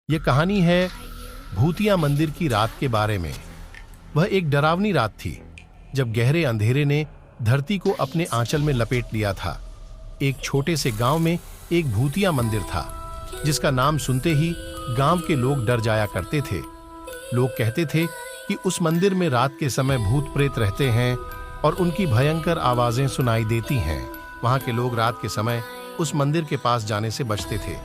ये कहानी है भूतिया मंदिर की रात के बारे में। वह एक डरावनी रात थी जब गहरे अंधेरे ने धरती को अपने आंचल में लपेट लिया था। एक छोटे से गांव में एक भूतिया मंदिर था जिसका नाम सुनते ही गांव के लोग डर जाया करते थे। लोग कहते थे कि उस मंदिर में रात के समय भूत प्रेत रहते हैं और उनकी भयंकर आवाजें सुनाई देती हैं। वहां के लोग रात के समय उस मंदिर के पास जाने से बचते थे।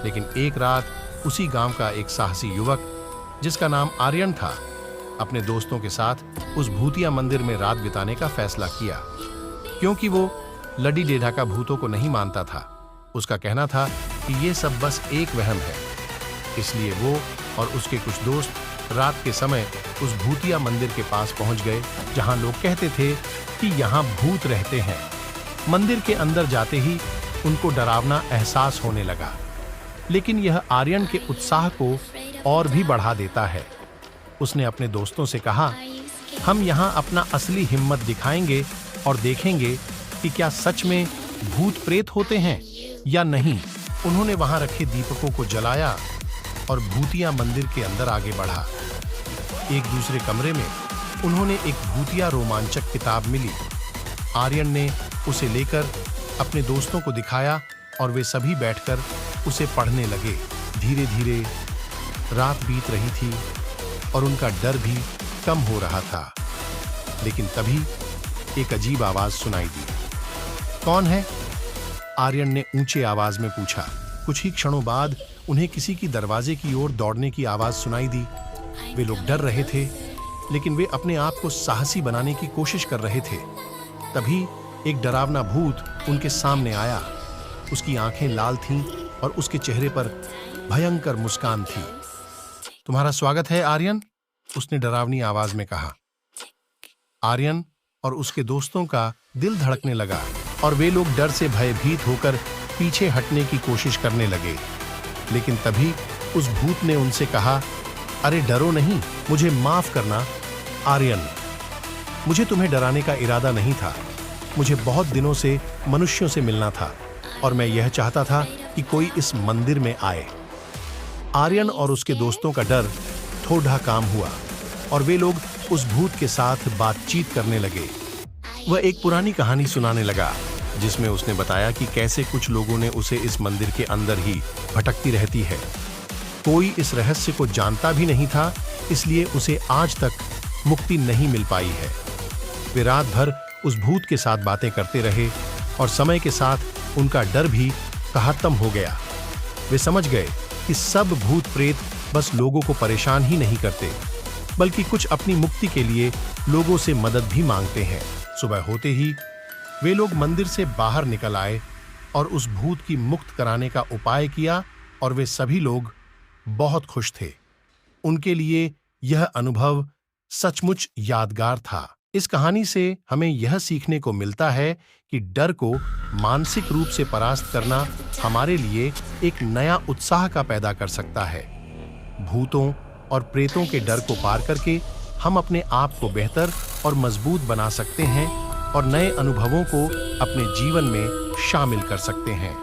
लेकिन एक रात उसी गांव का एक साहसी युवक जिसका नाम आर्यन था अपने दोस्तों के साथ उस भूतिया मंदिर में रात बिताने का फैसला किया। क्योंकि वो लडी डेढ़ा का भूतों को नहीं मानता था, उसका कहना था कि ये सब बस एक वहम है। इसलिए वो और उसके कुछ दोस्त रात के समय उस भूतिया मंदिर के पास पहुंच गए जहां लोग कहते थे कि यहां भूत रहते हैं। मंदिर के अंदर जाते ही उनको डरावना एहसास होने लगा, लेकिन यह आर्यन के उत्साह को और भी बढ़ा देता है। उसने अपने दोस्तों से कहा, हम यहाँ अपना असली हिम्मत दिखाएंगे और देखेंगे कि क्या सच में भूत प्रेत होते हैं या नहीं। उन्होंने वहां रखे दीपकों को जलाया और भूतिया मंदिर के अंदर आगे बढ़ा। एक दूसरे कमरे में उन्होंने एक भूतिया रोमांचक किताब मिली। आर्यन ने उसे लेकर अपने दोस्तों को दिखाया और वे सभी बैठकर उसे पढ़ने लगे। धीरे धीरे रात बीत रही थी और उनका डर भी कम हो रहा था। लेकिन तभी एक अजीब आवाज सुनाई दी। कौन है? आर्यन ने ऊंचे आवाज में पूछा। कुछ ही क्षणों बाद उन्हें किसी की दरवाजे की ओर दौड़ने की आवाज सुनाई दी। वे लोग डर रहे थे, लेकिन वे अपने आप को साहसी बनाने की कोशिश कर रहे थे। तभी एक डरावना भूत उनके सामने आया। उसकी आंखें लाल थीं और उसके चेहरे पर भयंकर मुस्कान थी। तुम्हारा स्वागत है आर्यन, उसने डरावनी आवाज में कहा। आर्यन और उसके दोस्तों का दिल धड़कने लगा और वे लोग डर से भयभीत होकर पीछे हटने की कोशिश करने लगे। लेकिन तभी उस भूत ने उनसे कहा, अरे डरो नहीं, मुझे माफ करना आर्यन। मुझे तुम्हें डराने का इरादा नहीं था। मुझे बहुत दिनों से मनुष्यों से मिलना था और मैं यह चाहता था कि कोई इस मंदिर में आए। आर्यन और उसके दोस्तों का डर थोड़ा काम हुआ और वे लोग उस भूत के साथ बातचीत करने लगे। वह एक पुरानी कहानी सुनाने लगा जिसमें उसने बताया कि कैसे कुछ लोगों ने उसे इस मंदिर के अंदर ही भटकती रहती है। कोई इस रहस्य को जानता भी नहीं था, इसलिए उसे आज तक मुक्ति नहीं मिल पाई है। वे रात भर उस भूत के साथ बातें करते रहे और समय के साथ उनका डर भी खत्म हो गया। वे समझ गए कि सब भूत प्रेत बस लोगों को परेशान ही नहीं करते, बल्कि कुछ अपनी मुक्ति के लिए लोगों से मदद भी मांगते हैं। सुबह होते ही वे लोग मंदिर से बाहर निकल आए और उस भूत की मुक्त कराने का उपाय किया और वे सभी लोग बहुत खुश थे। उनके लिए यह अनुभव सचमुच यादगार था। इस कहानी से हमें यह सीखने को मिलता है कि डर को मानसिक रूप से परास्त करना हमारे लिए एक नया उत्साह का पैदा कर सकता है। भूतों और प्रेतों के डर को पार करके हम अपने आप को बेहतर और मजबूत बना सकते हैं और नए अनुभवों को अपने जीवन में शामिल कर सकते हैं।